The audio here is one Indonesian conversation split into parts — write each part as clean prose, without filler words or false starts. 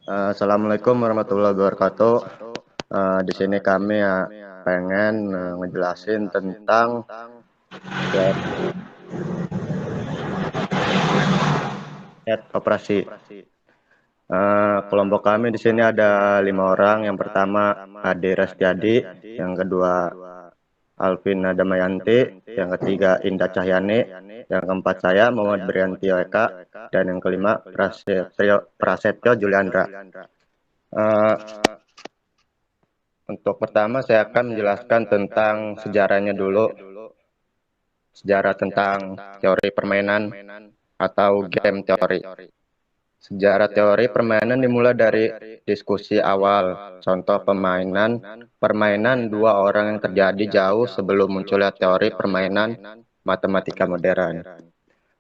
Assalamualaikum warahmatullahi wabarakatuh. Di sini kami pengen ngejelasin tentang set operasi. Kelompok kami di sini ada 5 orang. Yang pertama Ade Rastiadi, yang kedua Alvin Damayanti, yang ketiga Indah Cahyani, yang keempat saya Muhammad Briantio Eka, dan yang kelima Prasetyo Juliandra. Eh, Untuk pertama saya akan menjelaskan tentang sejarahnya dulu, sejarah tentang teori permainan atau game teori. Sejarah teori permainan dimulai dari diskusi awal, contoh permainan dua orang yang terjadi jauh sebelum munculnya teori permainan matematika modern.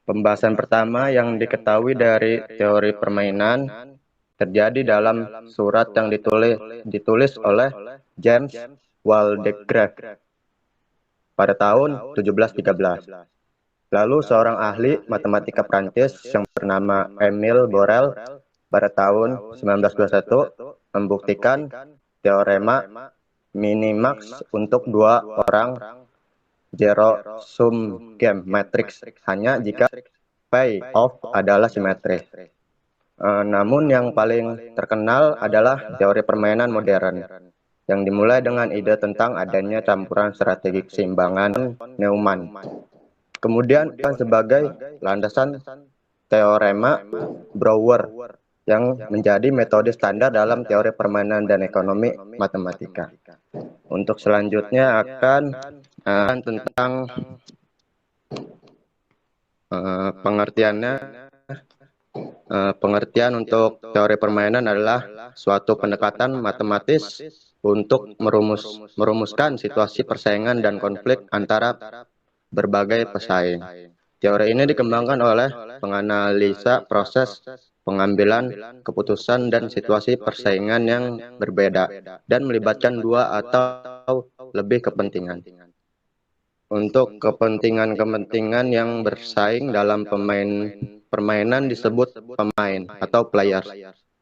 Pembahasan pertama yang diketahui dari teori permainan terjadi dalam surat yang ditulis oleh James Waldegrave pada tahun 1713. Lalu seorang ahli matematika Prancis yang bernama Émile Borel pada tahun 1921 membuktikan teorema minimax untuk dua orang zero sum game matrix hanya jika payoff adalah simetris. Namun yang paling terkenal adalah teori permainan modern yang dimulai dengan ide tentang adanya campuran strategi keseimbangan Neumann. Kemudian sebagai landasan teorema Brouwer yang menjadi metode standar dalam teori permainan dan ekonomi matematika. Untuk selanjutnya akan tentang pengertiannya. Pengertian untuk teori permainan adalah suatu pendekatan matematis untuk merumuskan situasi persaingan dan konflik antara berbagai pesaing. Teori ini dikembangkan oleh penganalisa proses pengambilan keputusan dan situasi persaingan yang berbeda dan melibatkan dua atau lebih kepentingan. Untuk kepentingan-kepentingan yang bersaing dalam permainan disebut pemain atau players.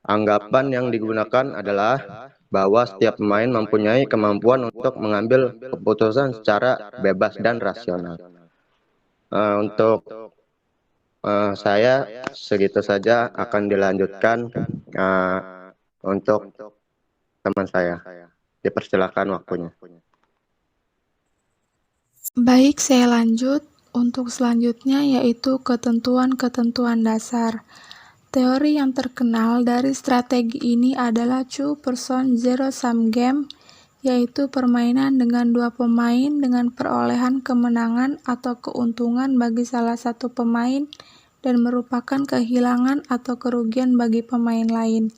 Anggapan yang digunakan adalah bahwa setiap pemain mempunyai kemampuan untuk mengambil keputusan secara bebas dan rasional. Untuk saya segitu saja, akan dilanjutkan untuk teman saya. Dipersilakan waktunya. Baik, saya lanjut. Untuk selanjutnya yaitu ketentuan-ketentuan dasar. Teori yang terkenal dari strategi ini adalah two-person zero-sum game, yaitu permainan dengan dua pemain dengan perolehan kemenangan atau keuntungan bagi salah satu pemain dan merupakan kehilangan atau kerugian bagi pemain lain.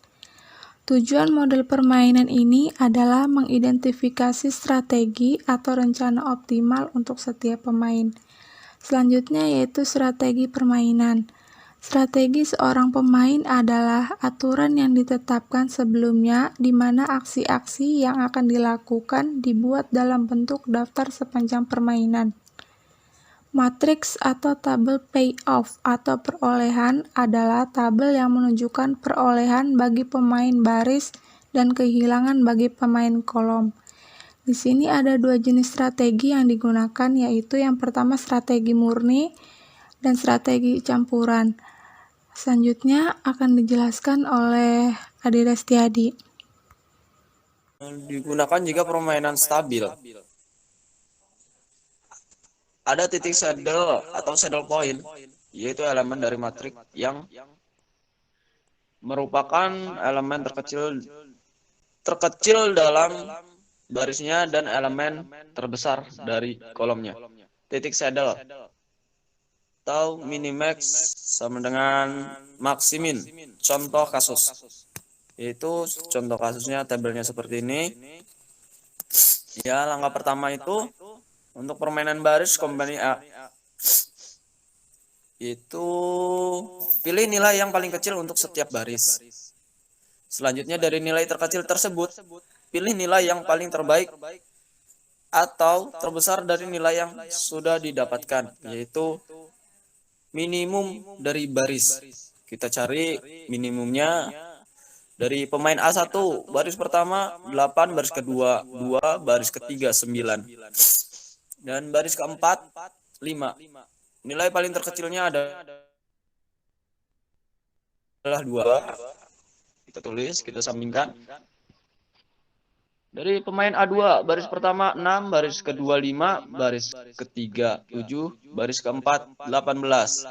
Tujuan model permainan ini adalah mengidentifikasi strategi atau rencana optimal untuk setiap pemain. Selanjutnya yaitu strategi permainan. Strategi seorang pemain adalah aturan yang ditetapkan sebelumnya di mana aksi-aksi yang akan dilakukan dibuat dalam bentuk daftar sepanjang permainan. Matriks atau tabel payoff atau perolehan adalah tabel yang menunjukkan perolehan bagi pemain baris dan kehilangan bagi pemain kolom. Di sini ada dua jenis strategi yang digunakan, yaitu yang pertama strategi murni dan strategi campuran. Selanjutnya akan dijelaskan oleh Ade Rastiadi. Digunakan jika permainan stabil. Ada titik saddle atau saddle point, yaitu elemen dari matrik yang merupakan elemen terkecil dalam barisnya dan elemen terbesar dari kolomnya. Titik saddle atau minimax sama dengan maksimin. Contoh kasus, yaitu contoh kasusnya tabelnya seperti ini. Ya, langkah pertama itu untuk permainan baris kompeni A, itu pilih nilai yang paling kecil untuk setiap baris. Selanjutnya dari nilai terkecil tersebut, pilih nilai yang paling terbaik atau terbesar dari nilai yang sudah didapatkan, yaitu minimum dari baris. Kita cari minimumnya Dari pemain A1, baris pertama 8, baris kedua 2, baris ketiga 9. Dan baris keempat 5. Nilai paling terkecilnya adalah 2. Kita tulis, kita sambungkan. Dari pemain A2, baris pertama 6, baris kedua 5, baris ketiga 7, baris keempat 18.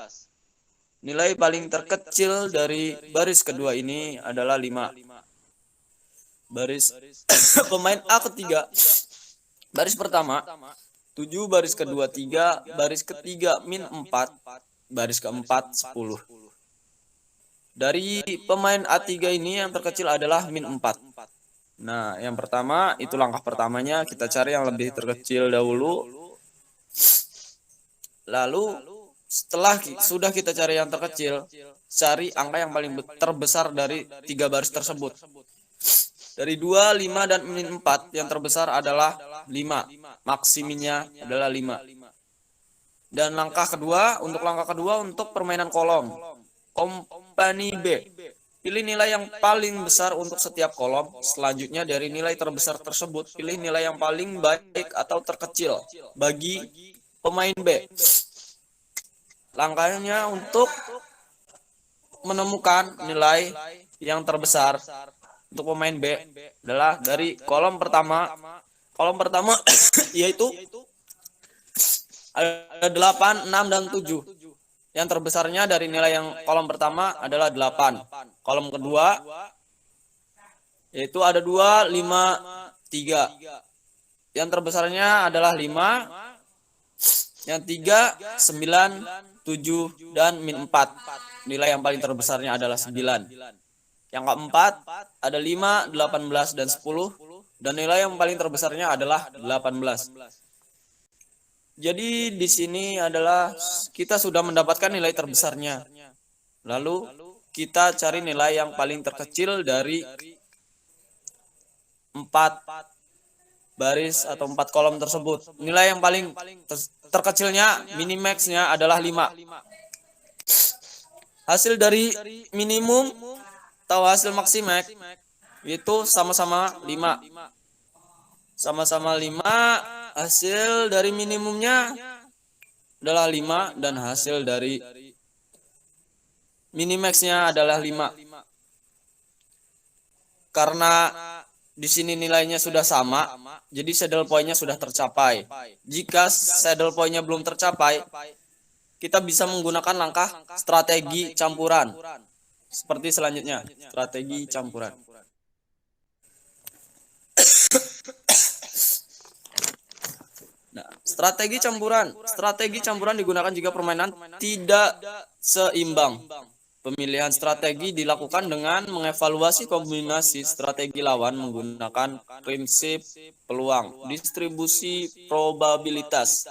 Nilai paling terkecil dari baris kedua ini adalah 5. Baris pemain A ketiga, baris pertama 7, baris kedua 3, baris ketiga min 4, baris keempat 10. Dari pemain A3 ini yang terkecil adalah min 4. Nah, yang pertama itu langkah pertamanya, kita cari yang lebih terkecil dahulu. Lalu setelah sudah kita cari yang terkecil, cari angka yang paling terbesar dari 3 baris tersebut. Dari 2, 5, dan min 4, yang terbesar adalah 5. Maksiminnya adalah 5. Dan untuk langkah kedua untuk permainan kolom. Kompani B. Pilih nilai yang paling besar untuk setiap kolom. Selanjutnya dari nilai terbesar tersebut, pilih nilai yang paling baik atau terkecil bagi pemain B. Langkahnya untuk menemukan nilai yang terbesar untuk pemain B adalah dari kolom pertama. Kolom pertama yaitu ada 8, 6, dan 7. Yang terbesarnya dari nilai yang kolom pertama adalah 8. Kolom kedua yaitu ada 2, 5, 3. Yang terbesarnya adalah 5. Yang 3, 9, 7, dan min 4. Nilai yang paling terbesarnya adalah 9. Yang keempat ada 5, 18, dan 10. Dan nilai yang paling terbesarnya adalah 18. Jadi di sini adalah kita sudah mendapatkan nilai terbesarnya. Lalu kita cari nilai yang paling terkecil dari 4 baris atau 4 kolom tersebut. Nilai yang paling terkecilnya, minimaxnya adalah 5. Hasil dari minimum atau hasil maksimax itu sama-sama 5. Sama-sama 5, hasil dari minimumnya adalah 5 dan hasil dari minimaxnya adalah 5. Karena di sini nilainya sudah sama, jadi saddle point-nya sudah tercapai. Jika saddle point-nya belum tercapai, kita bisa menggunakan langkah strategi campuran. Seperti selanjutnya, strategi campuran. Nah, strategi campuran digunakan jika permainan tidak seimbang. Pemilihan strategi dilakukan dengan mengevaluasi kombinasi strategi lawan menggunakan prinsip peluang, distribusi probabilitas.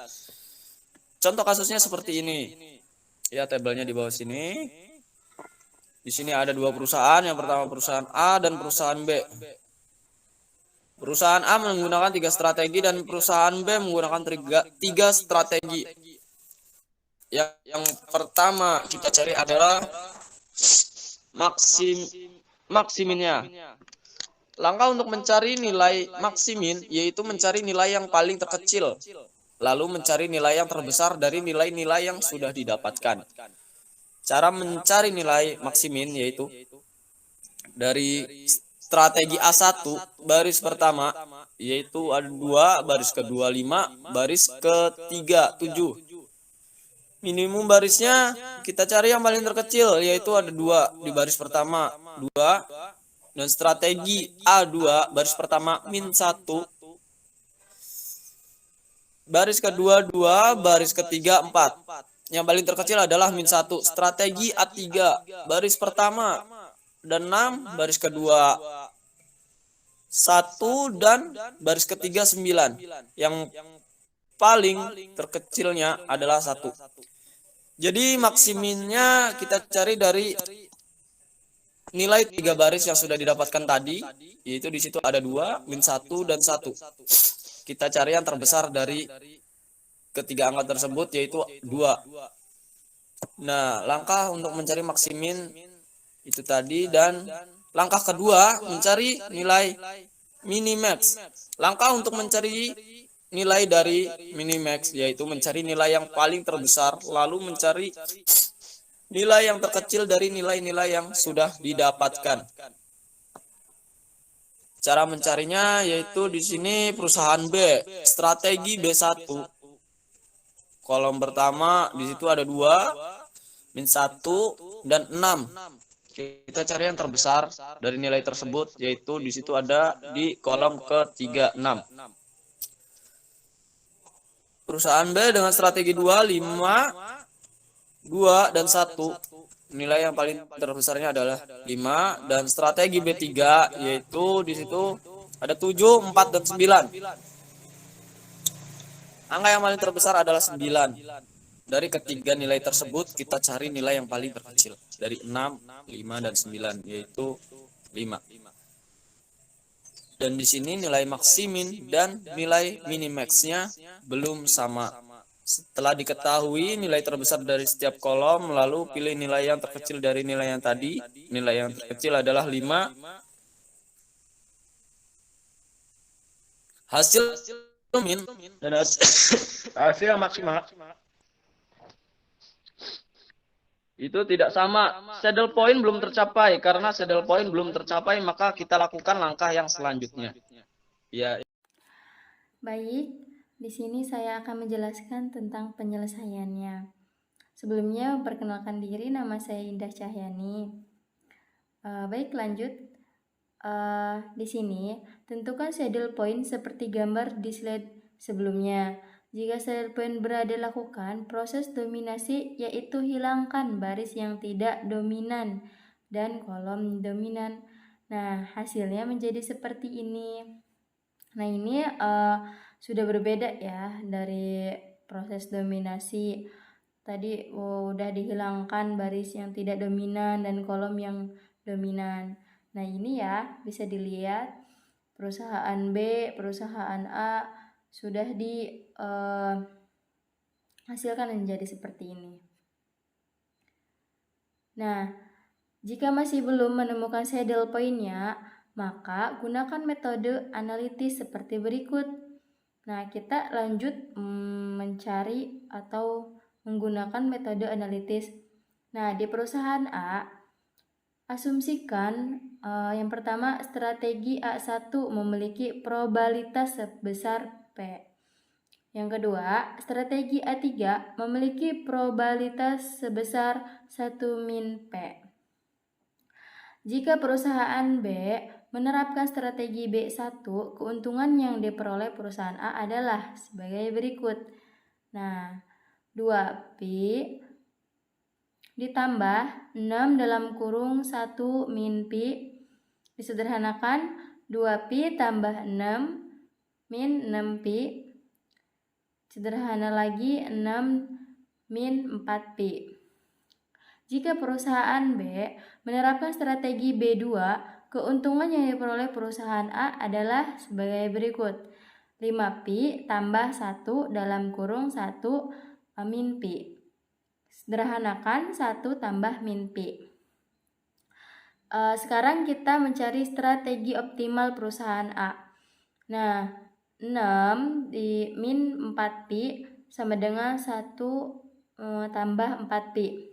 Contoh kasusnya seperti ini. Ya, tabelnya di bawah sini. Di sini ada 2 perusahaan, yang pertama perusahaan A dan perusahaan B. Perusahaan A menggunakan 3 strategi dan perusahaan B menggunakan 3 strategi. Yang pertama kita cari adalah maksiminnya. Langkah untuk mencari nilai maksimin yaitu mencari nilai yang paling terkecil, lalu mencari nilai yang terbesar dari nilai-nilai yang sudah didapatkan. Cara mencari nilai maksimin yaitu dari strategi A1 baris pertama yaitu ada 2, baris kedua 5, baris ketiga 7. Minimum barisnya kita cari yang paling terkecil yaitu ada 2 di baris pertama 2, dan strategi A2 baris pertama min 1, baris kedua 2, baris ketiga 4. Yang paling terkecil adalah min 1. Strategi A3 baris pertama dan 6, baris kedua 1, dan baris ketiga 9. Yang paling terkecilnya adalah 1. Jadi maksiminnya kita cari dari nilai 3 baris yang sudah didapatkan tadi, yaitu di situ ada 2, min 1, dan 1. Kita cari yang terbesar dari ketiga angka tersebut yaitu 2. Nah, langkah untuk mencari maksimin itu tadi, dan Langkah kedua, mencari nilai minimax. Langkah untuk mencari nilai dari minimax yaitu mencari nilai yang paling terbesar, lalu mencari nilai yang terkecil dari nilai-nilai yang sudah didapatkan. Cara mencarinya yaitu di sini perusahaan B, strategi B1. Kolom pertama di situ ada 2, min 1 dan 6. Kita cari yang terbesar dari nilai tersebut yaitu di situ ada di kolom ke-3, 6. Perusahaan B dengan strategi 2, 5, 2 dan 1. Nilai yang paling terbesarnya adalah 5, dan strategi B3 yaitu di situ ada 7, 4 dan 9. Angka yang paling terbesar adalah 9. Dari ketiga nilai tersebut kita cari nilai yang paling terkecil dari 6, 5 dan 9 yaitu 5. Dan di sini nilai maksimin dan nilai minimaxnya belum sama. Setelah diketahui nilai terbesar dari setiap kolom, lalu pilih nilai yang terkecil dari nilai yang tadi. Nilai yang terkecil adalah 5. Hasil min dan hasil maksimal itu tidak sama. Saddle point belum tercapai. Karena saddle point belum tercapai, maka kita lakukan langkah yang selanjutnya. Ya. Baik, di sini saya akan menjelaskan tentang penyelesaiannya. Sebelumnya, perkenalkan diri, nama saya Indah Cahyani. Baik, lanjut. Di sini, tentukan saddle point seperti gambar di slide sebelumnya. Jika saddle point berada lakukan proses dominasi, yaitu hilangkan baris yang tidak dominan dan kolom dominan. Nah, hasilnya menjadi seperti ini. Nah, ini sudah berbeda ya dari proses dominasi. Tadi udah dihilangkan baris yang tidak dominan dan kolom yang dominan. Nah, ini ya bisa dilihat perusahaan B, perusahaan A sudah dihasilkan menjadi seperti ini. Nah, jika masih belum menemukan saddle point-nya, maka gunakan metode analitis seperti berikut. Nah, kita lanjut mencari atau menggunakan metode analitis. Nah, di perusahaan A, asumsikan yang pertama strategi A1 memiliki probabilitas sebesar P. Yang kedua, strategi A3 memiliki probabilitas sebesar 1 min P. Jika perusahaan B menerapkan strategi B1, keuntungan yang diperoleh perusahaan A adalah sebagai berikut. Nah, 2pi ditambah 6 dalam kurung 1 min pi. Disederhanakan 2pi tambah 6 min 6pi. Sederhana lagi 6 min 4pi. Jika perusahaan B menerapkan strategi B2, keuntungan yang diperoleh perusahaan A adalah sebagai berikut. 5pi tambah 1 dalam kurung 1 min pi. Sederhanakan 1 tambah min pi. Sekarang kita mencari strategi optimal perusahaan A. Nah, 6 di min 4pi sama dengan 1 tambah 4pi.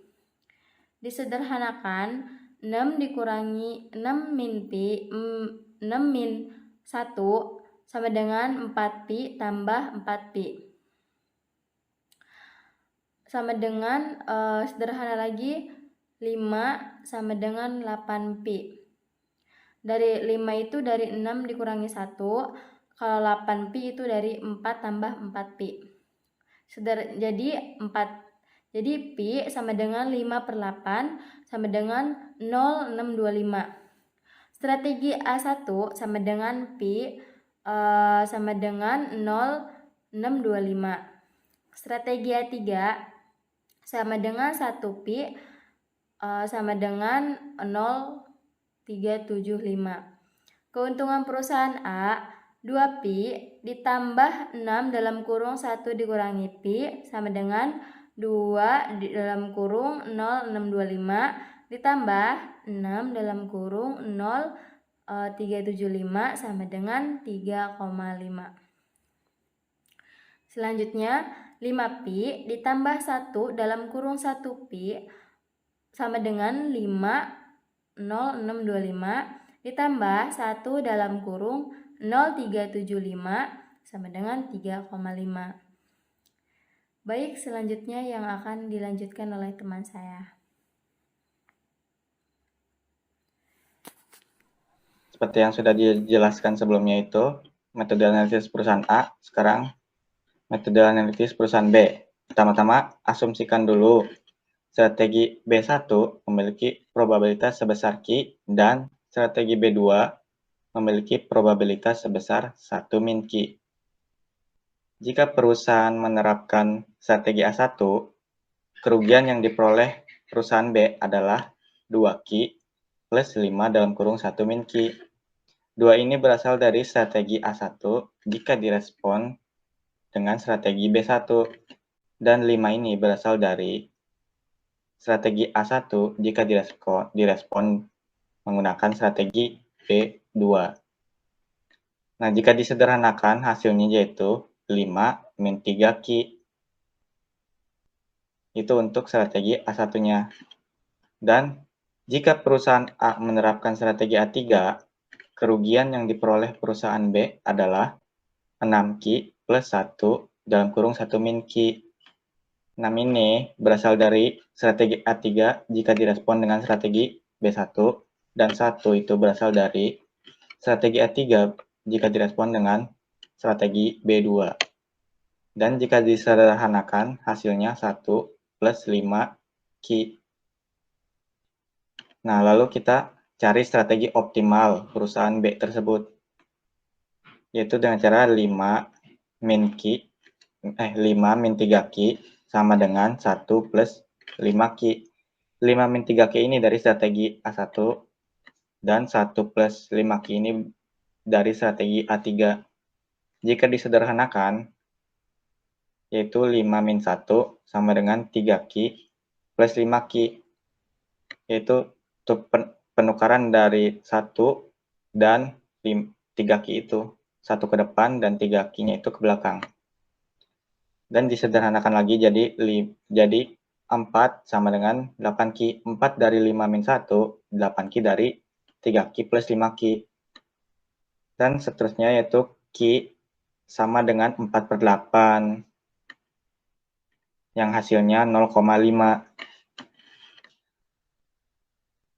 Disederhanakan 6 dikurangi 6 min pi 6 min 1 sama dengan 4pi tambah 4pi. Sama dengan sederhana lagi 5 sama dengan 8pi. Dari 5 itu dari 6 dikurangi 1. Kalau 8pi itu dari 4 tambah 4pi. Jadi pi sama dengan 5/8 sama dengan 0,625. Strategi A1 sama dengan pi sama dengan 0,625. Strategi A3 sama dengan 1pi sama dengan 0,375. Keuntungan perusahaan A, 2pi ditambah 6 dalam kurung 1 dikurangi pi sama dengan 2 di dalam kurung 0,625 ditambah 6 dalam kurung 0,375 sama dengan 3,5. Selanjutnya 5pi ditambah 1 dalam kurung 1pi sama dengan 5,0625 ditambah 1 dalam kurung 0,375 sama dengan 3,5. Baik, selanjutnya yang akan dilanjutkan oleh teman saya. Seperti yang sudah dijelaskan sebelumnya itu, metode analisis perusahaan A, sekarang metode analisis perusahaan B. Pertama-tama, asumsikan dulu strategi B1 memiliki probabilitas sebesar Q dan strategi B2 memiliki probabilitas sebesar 1 min Q. Jika perusahaan menerapkan strategi A1, kerugian yang diperoleh perusahaan B adalah 2Q plus 5 dalam kurung 1 min Q. 2 ini berasal dari strategi A1 jika direspon dengan strategi B1, dan 5 ini berasal dari strategi A1 jika direspon menggunakan strategi B2. Nah, jika disederhanakan hasilnya yaitu 5 min 3Q. Itu untuk strategi A1-nya. Dan jika perusahaan A menerapkan strategi A3, kerugian yang diperoleh perusahaan B adalah 6Q plus 1 dalam kurung 1 min Q. 6 ini berasal dari strategi A3 jika direspon dengan strategi B1, dan 1 itu berasal dari strategi A3 jika direspon dengan strategi B2. Dan jika disederhanakan hasilnya 1 plus 5Q. Nah, lalu kita cari strategi optimal perusahaan B tersebut, yaitu dengan cara 5 min 3Q sama dengan 1 plus 5Q. 5 min 3Q ini dari strategi A1 dan 1 plus 5Q ini dari strategi A3. Jika disederhanakan, yaitu 5 min 1 sama dengan 3Q plus 5Q, yaitu untuk penukaran dari 1 dan 3Q itu. 1 ke depan dan 3Q-nya itu ke belakang. Dan disederhanakan lagi jadi 4 sama dengan 8Q. 4 dari 5 min 1, 8Q dari 3Q plus 5Q. Dan seterusnya yaitu Q sama dengan 4/8. Yang hasilnya 0,5.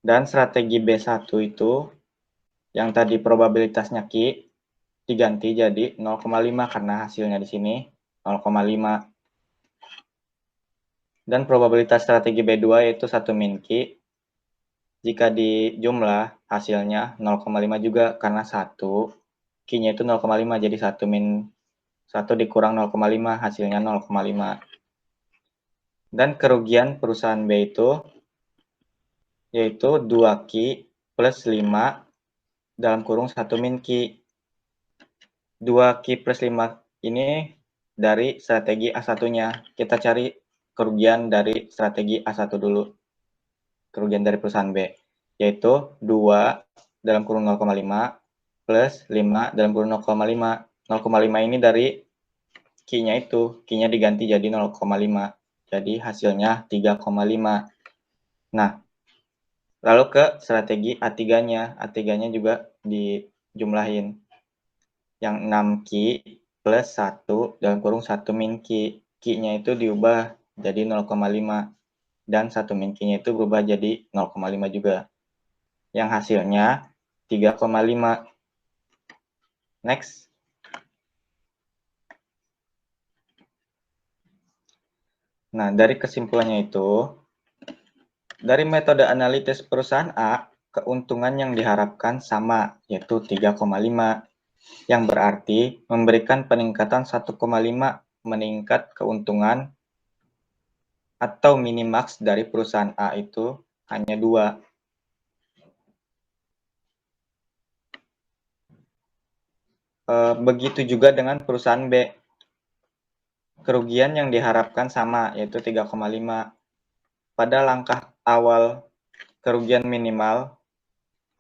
Dan strategi B1 itu yang tadi probabilitasnya Q diganti jadi 0,5 karena hasilnya di sini 0,5. Dan probabilitas strategi B2 yaitu 1 min Q. Jika dijumlah hasilnya 0,5 juga karena 1 Q-nya itu 0,5, jadi 1 min 1 dikurang 0,5 hasilnya 0,5. Dan kerugian perusahaan B itu yaitu 2Q plus 5 dalam kurung 1 min Q. 2Q plus 5 ini dari strategi A1-nya. Kita cari kerugian dari strategi A1 dulu. Kerugian dari perusahaan B, yaitu 2 dalam kurung 0,5 plus 5 dalam kurung 0,5. 0,5 ini dari Q-nya itu. Q-nya diganti jadi 0,5. Jadi hasilnya 3,5. Nah, lalu ke strategi A3-nya. A3-nya juga dijumlahin. Yang 6Q plus 1 dalam kurung 1 min Q. Q-nya itu diubah jadi 0,5. Dan 1 min Q-nya itu berubah jadi 0,5 juga. Yang hasilnya 3,5. Next. Nah, dari kesimpulannya itu, dari metode analisis perusahaan A, keuntungan yang diharapkan sama, yaitu 3,5. Yang berarti memberikan peningkatan 1,5 meningkat keuntungan atau minimax dari perusahaan A itu hanya 2. Begitu juga dengan perusahaan B. Kerugian yang diharapkan sama, yaitu 3,5. Pada langkah awal kerugian minimal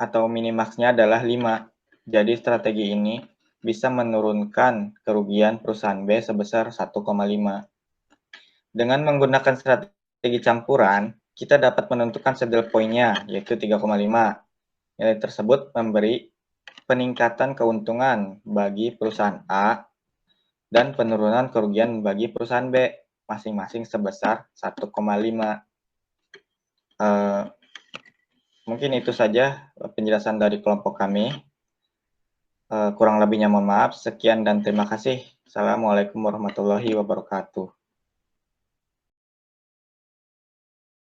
atau minimaxnya adalah 5. Jadi strategi ini bisa menurunkan kerugian perusahaan B sebesar 1,5. Dengan menggunakan strategi campuran, kita dapat menentukan saddle point-nya, yaitu 3,5. Nilai tersebut memberi peningkatan keuntungan bagi perusahaan A dan penurunan kerugian bagi perusahaan B, masing-masing sebesar 1,5. Mungkin itu saja penjelasan dari kelompok kami. Kurang lebihnya mohon maaf. Sekian dan terima kasih. Assalamualaikum warahmatullahi wabarakatuh.